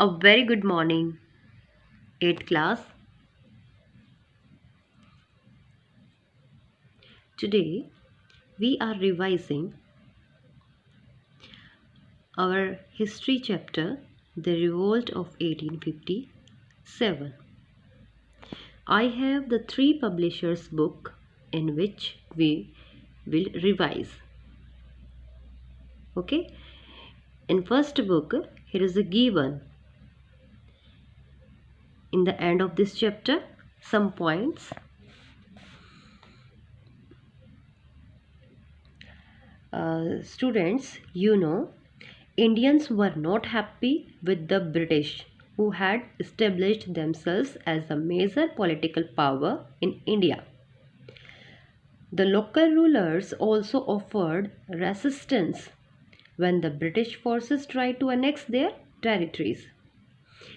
A very good morning, 8th class. Today we are revising our history chapter, The Revolt of 1857. I have the three publishers' book in which we will revise. Okay? In first book, here is a given. In the end of this chapter, some points. Students, Indians were not happy with the British, who had established themselves as a major political power in India. The local rulers also offered resistance when the British forces tried to annex their territories.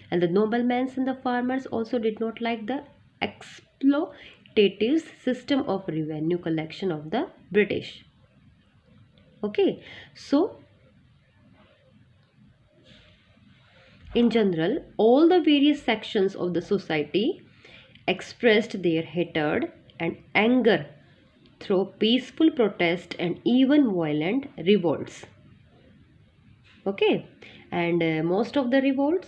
And the noblemen and the farmers also did not like the exploitative system of revenue collection of the British. Okay, so in general, all the various sections of the society expressed their hatred and anger through peaceful protest and even violent revolts. Okay, and most of the revolts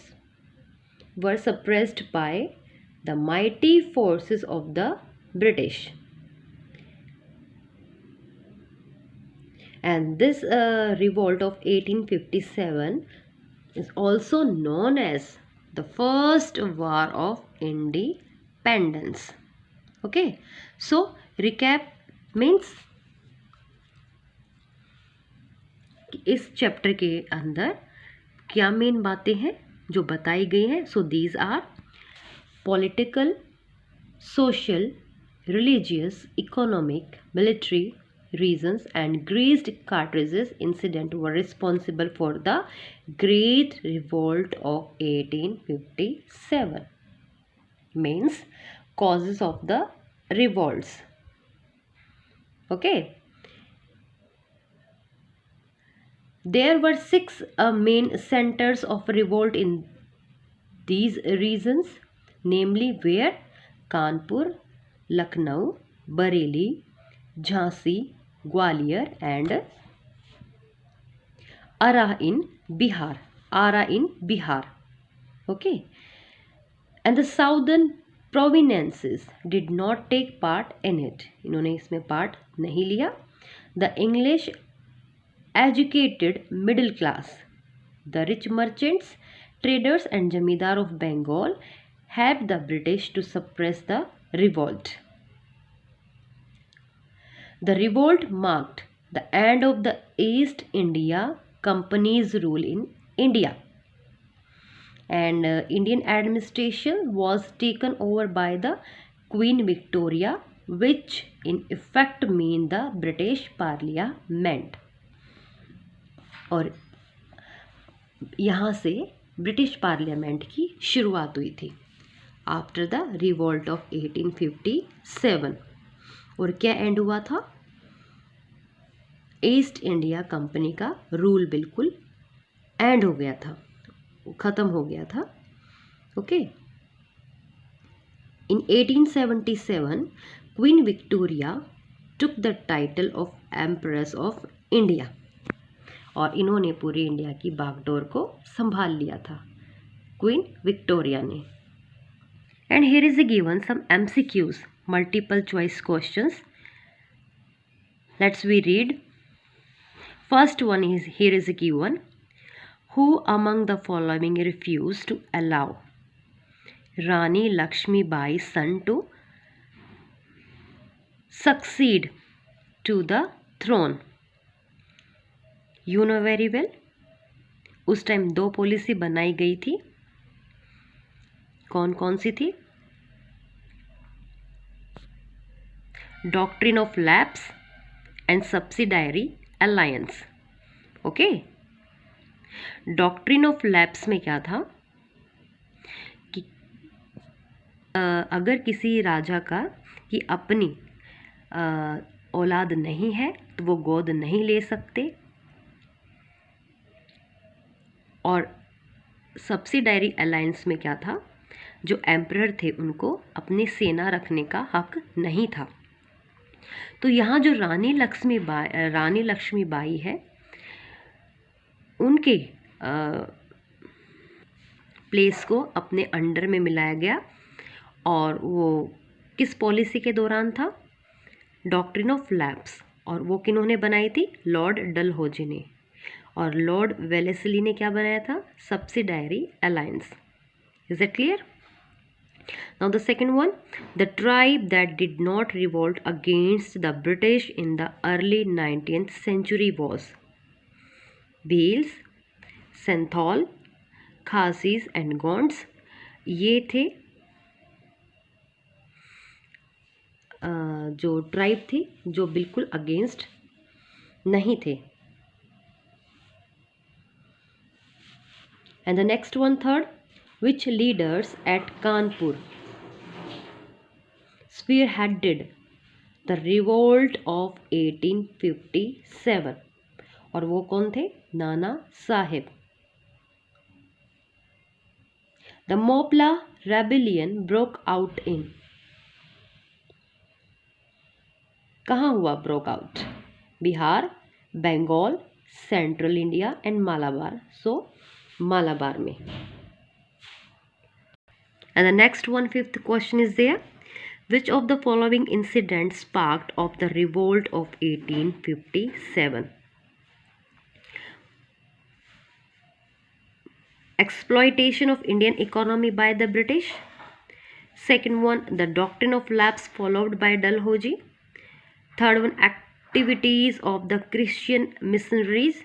were suppressed by the mighty forces of the British. And this revolt of 1857 is also known as the First War of Independence. Okay, so recap means इस chapter के अंदर क्या main बातें हैं जो बताई गई हैं. So these are political, social, religious, economic, military reasons and greased cartridges incident were responsible for the Great Revolt of 1857. Means causes of the revolts. Okay. There were six main centers of revolt in these regions, namely where Kanpur, Lucknow, Bareilly, Jhansi, Gwalior and Ara in Bihar. Okay. And the southern provinces did not take part in it. इन्होंने इसमें part नहीं लिया. The English educated middle class, the rich merchants, traders and Jamidar of Bengal helped the British to suppress the revolt. The revolt marked the end of the East India Company's rule in India, and Indian administration was taken over by the Queen Victoria, which in effect mean the British Parliament. और यहाँ से British parliament की शुरुआत हुई थी after the revolt of 1857. और क्या and हुआ था? ईस्ट इंडिया कंपनी का रूल बिल्कुल एंड हो गया था, ख़त्म हो गया था. Okay. In 1877 queen Victoria took the title of empress of India, और इन्होंने पूरी इंडिया की बागडोर को संभाल लिया था, क्वीन विक्टोरिया ने. And here is given some MCQs, multiple choice questions. Let's we read. First one is here is given, who among the following refuse to allow Rani Lakshmibai son to succeed to the throne. You know very well, उस time दो policy बनाई गई थी. कौन कौन सी थी? Doctrine of lapse and subsidiary alliance. Okay. Doctrine of lapse में क्या था कि अगर किसी राजा का कि अपनी औलाद नहीं है तो वो गोद नहीं ले सकते, और सब्सिडायरी अलायंस में क्या था, जो एम्परर थे उनको अपनी सेना रखने का हक नहीं था। तो यहाँ जो रानी लक्ष्मीबाई है, उनके प्लेस को अपने अंडर में मिलाया गया, और वो किस पॉलिसी के दौरान था, डॉक्ट्रिन ऑफ लैप्स, और वो किन्होंने बनाई थी, लॉर्ड डलहौजी ने, और लॉर्ड वेलेस्ली ने क्या बनाया था, subsidiary alliance. Is it clear? Now the second one, the tribe that did not revolt against the British in the early 19th century was Bhils, Santhal, Khasis and Gonds। ये थे जो tribe थी जो बिल्कुल अगेंस्ट नहीं थे। And the next one, third, which leaders at Kanpur spearheaded the revolt of 1857? और वो कौन थे, Nana Saheb. The Mopla rebellion broke out in, कहाँ हुआ broke out, Bihar, Bengal, central India and Malabar. So Malabar में। And the next one, fifth question is there, which of the following incidents sparked of the revolt of 1857? Exploitation of Indian economy by the British. Second one, the doctrine of lapse followed by Dalhousie. Third one, activities of the Christian missionaries.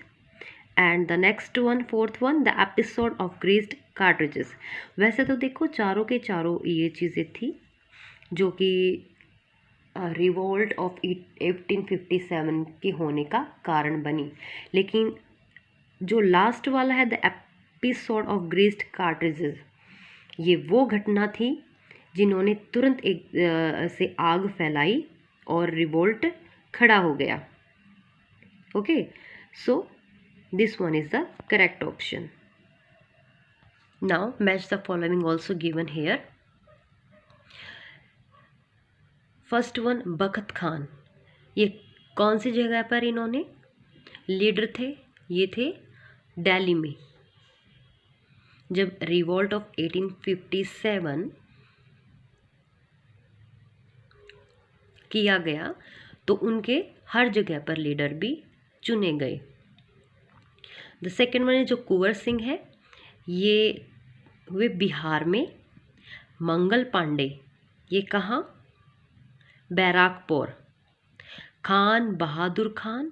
And the next one, fourth one, the episode of greased cartridges। वैसे तो देखो चारों के चारों ये चीज़ें थी जो कि रिवोल्ट ऑफ 1857 के होने का कारण बनी, लेकिन जो लास्ट वाला है, the episode of greased cartridges, ये वो घटना थी जिन्होंने तुरंत एक से आग फैलाई और रिवोल्ट खड़ा हो गया। Okay, so this one is the correct option. Now match the following also given here. First one, बखत खान, ये कौन सी जगह पर इन्होंने लीडर थे, ये थे दिल्ली में। जब रिवोल्ट ऑफ 1857 किया गया तो उनके हर जगह पर लीडर भी चुने गए। द सेकेंड वन जो कुंवर सिंह है, ये हुए बिहार में। मंगल पांडे, ये कहाँ, बैराकपुर। खान बहादुर खान,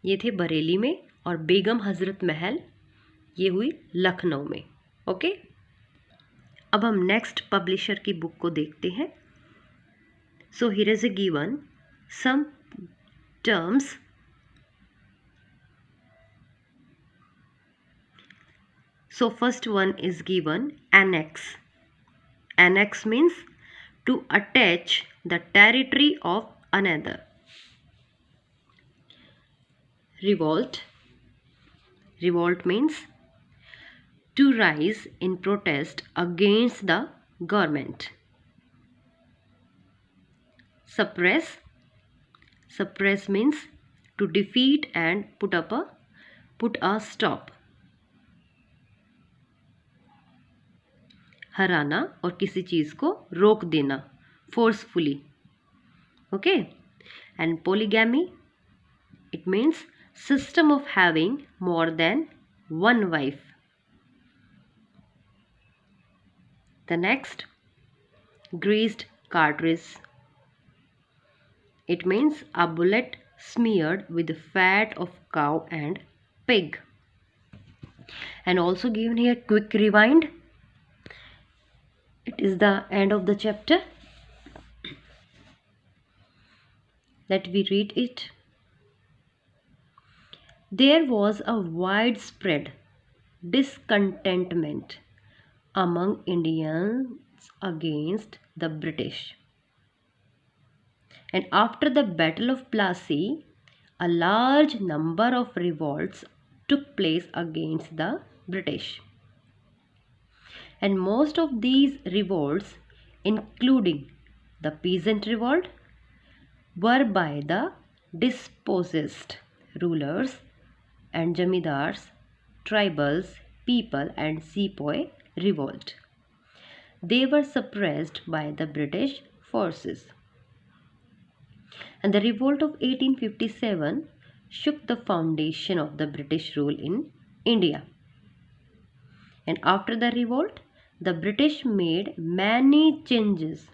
ये थे बरेली में। और बेगम हजरत महल, ये हुई लखनऊ में। ओके, अब हम नेक्स्ट पब्लिशर की बुक को देखते हैं। So here is given some terms. So first one is given annex. Annex means to attach the territory of another. Revolt. Revolt means to rise in protest against the government. Suppress. Suppress means to defeat and put a stop. हराना और किसी चीज़ को रोक देना, forcefully. Okay, and polygamy, it means system of having more than one wife. The next, greased cartridge, it means a bullet smeared with fat of cow and pig. And also given here quick rewind. It is the end of the chapter. Let we read it. There was a widespread discontentment among Indians against the British. And after the Battle of Plassey, a large number of revolts took place against the British. And most of these revolts, including the peasant revolt, were by the dispossessed rulers and jamidars, tribals, people and sepoy revolt. They were suppressed by the British forces. And the revolt of 1857 shook the foundation of the British rule in India. And after the revolt, the British made many changes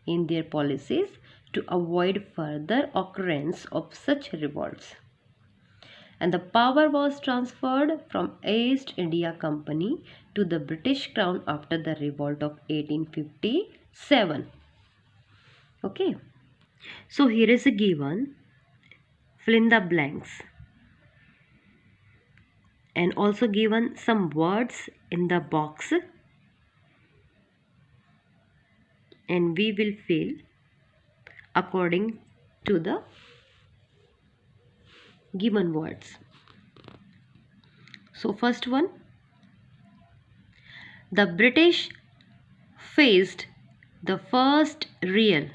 in their policies to avoid further occurrence of such revolts. And the power was transferred from East India Company to the British Crown after the revolt of 1857. Okay. So here is a given, fill in the blanks, and also given some words in the box, and we will fill according to the given words. So first one, the British faced the first real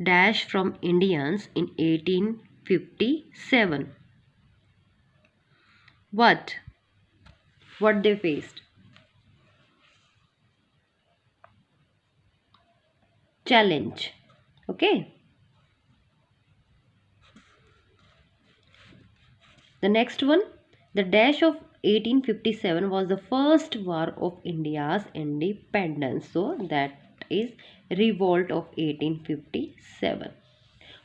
dash from Indians in 1857. What they faced? Challenge. Okay. The next one, the dash of 1857 was the first war of India's independence. So that is revolt of 1857,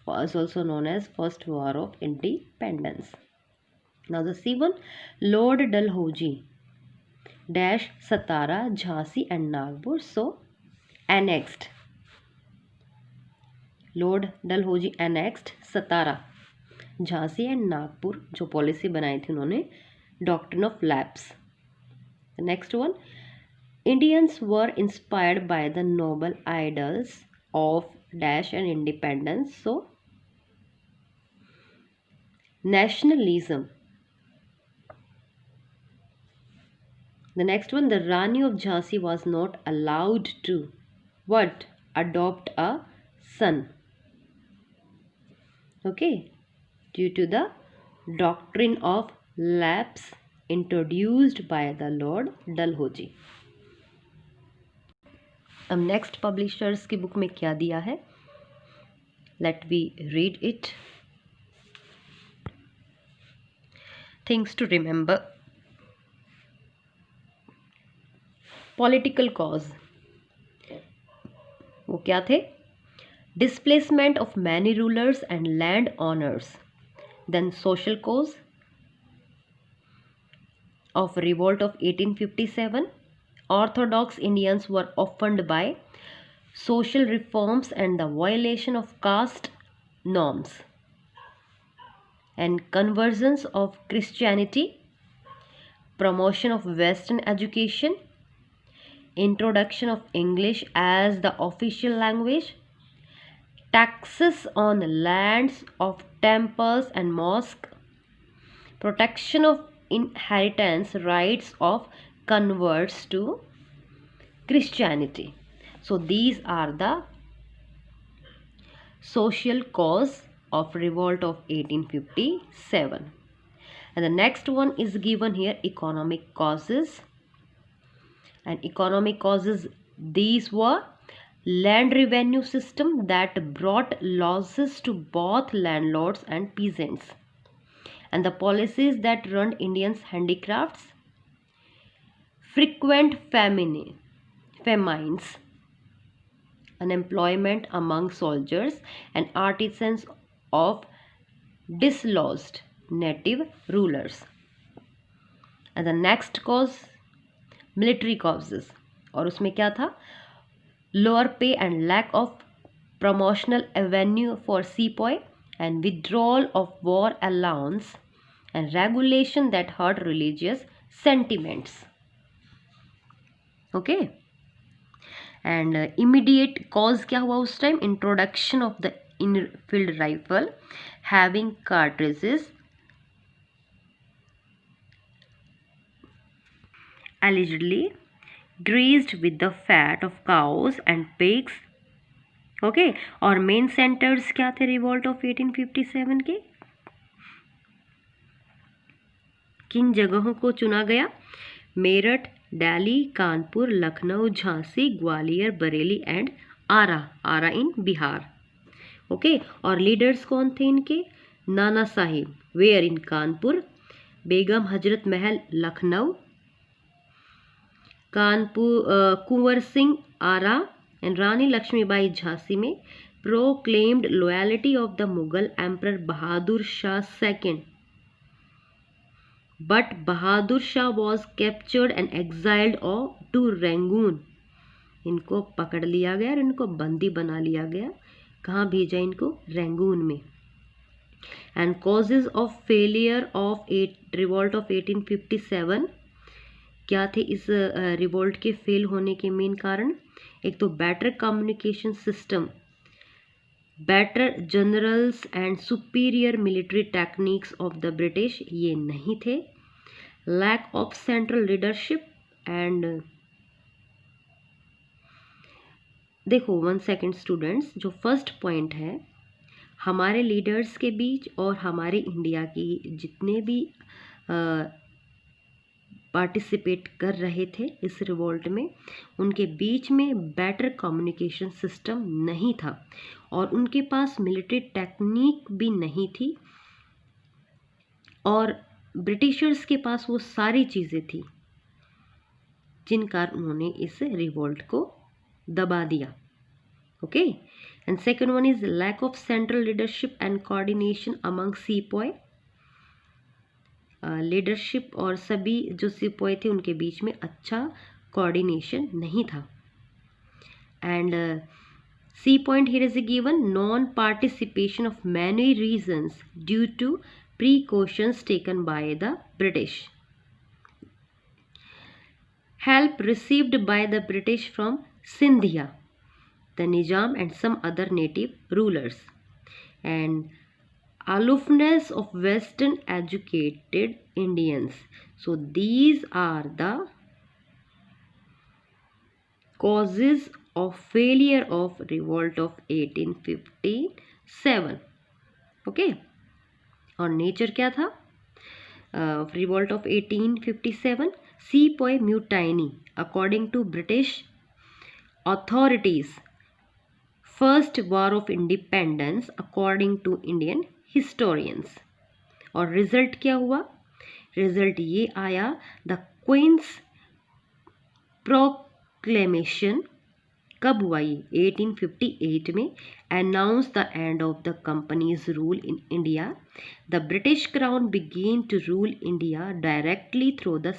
was also known as first war of independence. Now the C1, Lord Dalhousie dash Satara, Jhansi and Nagpur. So annexed. Lord Dalhousie annexed Satara, Jhansi and Nagpur. जो policy बनाई थी उन्होंने, doctrine of lapse. The next one, Indians were inspired by the noble ideals of dash and independence. So nationalism. The next one, the Rani of Jhansi was not allowed to what? Adopt a son. Okay, due to the doctrine of lapse introduced by the Lord Dalhousie. अब next publishers की book में क्या दिया है, let we read it. Things to remember. Political cause, वो क्या थे? Displacement of many rulers and land owners. Then social cause of revolt of 1857, Orthodox Indians were offended by social reforms and the violation of caste norms, and conversions of Christianity, promotion of Western education, introduction of English as the official language, taxes on lands of temples and mosques, protection of inheritance rights of converts to Christianity. So these are the social cause of revolt of 1857. And the next one is given here, economic causes. And economic causes, these were land revenue system that brought losses to both landlords and peasants, and the policies that run Indians' handicrafts, frequent famines, unemployment among soldiers and artisans of dislodged native rulers. And the next cause, military causes, और उसमें क्या था? Lower pay and lack of promotional avenue for sepoy, and withdrawal of war allowance, and regulation that hurt religious sentiments. Okay. And immediate cause क्या हुआ उस time? Introduction of the in-field rifle having cartridges allegedly greased with the fat of cows and pigs. Okay और main centres क्या थे revolt of 1857 के? किन जगहों को चुना गया? Meerut, Delhi, Kanpur, Lucknow, Jhansi, Gwalior, Bareilly and Arrah, Arrah in Bihar. Okay और लीडर्स कौन थे इनके? Nana Sahib were in Kanpur, Begum Hazrat Mahal Lucknow, Kunwar Singh Arrah and Rani Lakshmibai Jhansi में proclaimed loyalty of the Mughal emperor Bahadur Shah second, but Bahadur Shah was captured and exiled to Rangoon. इनको पकड़ लिया गया और इनको बंदी बना लिया गया. कहाँ भेजा इनको? रंगून में. And causes of failure of revolt of 1857, क्या थे इस रिवोल्ट के फेल होने के मेन कारण? एक तो better communication system, better generals and superior military techniques of the British, ये नहीं थे. Lack of central leadership and देखो 1 सेकेंड स्टूडेंट्स, जो फर्स्ट पॉइंट है हमारे लीडर्स के बीच और हमारे इंडिया की जितने भी पार्टिसिपेट कर रहे थे इस रिवोल्ट में, उनके बीच में बेटर कम्युनिकेशन सिस्टम नहीं था और उनके पास मिलिट्री टेक्निक भी नहीं थी और ब्रिटिशर्स के पास वो सारी चीज़ें थी जिन कारण उन्होंने इस रिवोल्ट को दबा दिया. Okay and second one is lack of central leadership and coordination among sepoy. Leadership और सभी जो सिपॉय थे उनके बीच में अच्छा कोऑर्डिनेशन नहीं था. And C point here is given non participation of many regions due to precautions taken by the British. Help received by the British from Sindhia, the Nizam and some other native rulers, and aloofness of Western educated Indians. So these are the causes of failure of revolt of 1857. Okay. और nature क्या था revolt of 1857? Sepoy mutiny according to British authorities, first war of independence according to Indian historians. और result क्या हुआ? Result ये आया the queen's proclamation. कब हुआ ये? 1858 में. Announce the end of the company's rule in India. The British crown began to rule India directly through the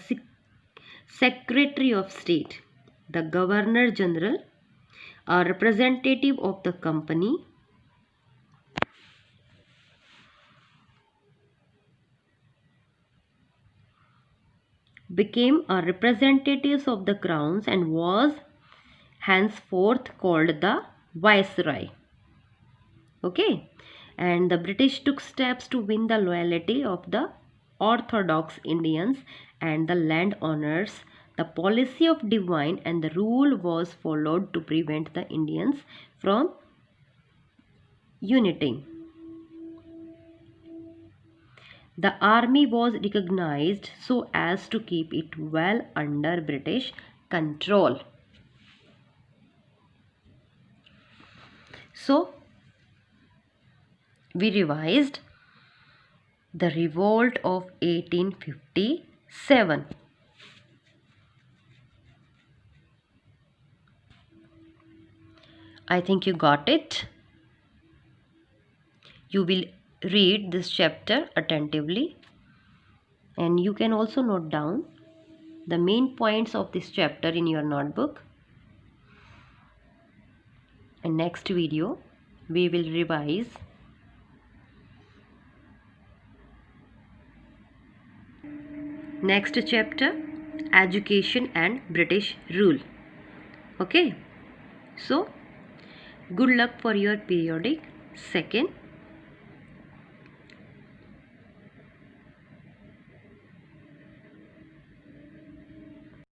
secretary of state, the governor general, a representative of the company, became a representative of the crowns and was henceforth called the viceroy. Okay, and the British took steps to win the loyalty of the orthodox Indians and the landowners. The policy of divine and the rule was followed to prevent the Indians from uniting. The army was recognized so as to keep it well under British control. So, we revised the revolt of 1857. I think you got it. You will read this chapter attentively and you can also note down the main points of this chapter in your notebook. In next video we will revise next chapter, education and British rule. Okay, so good luck for your periodic second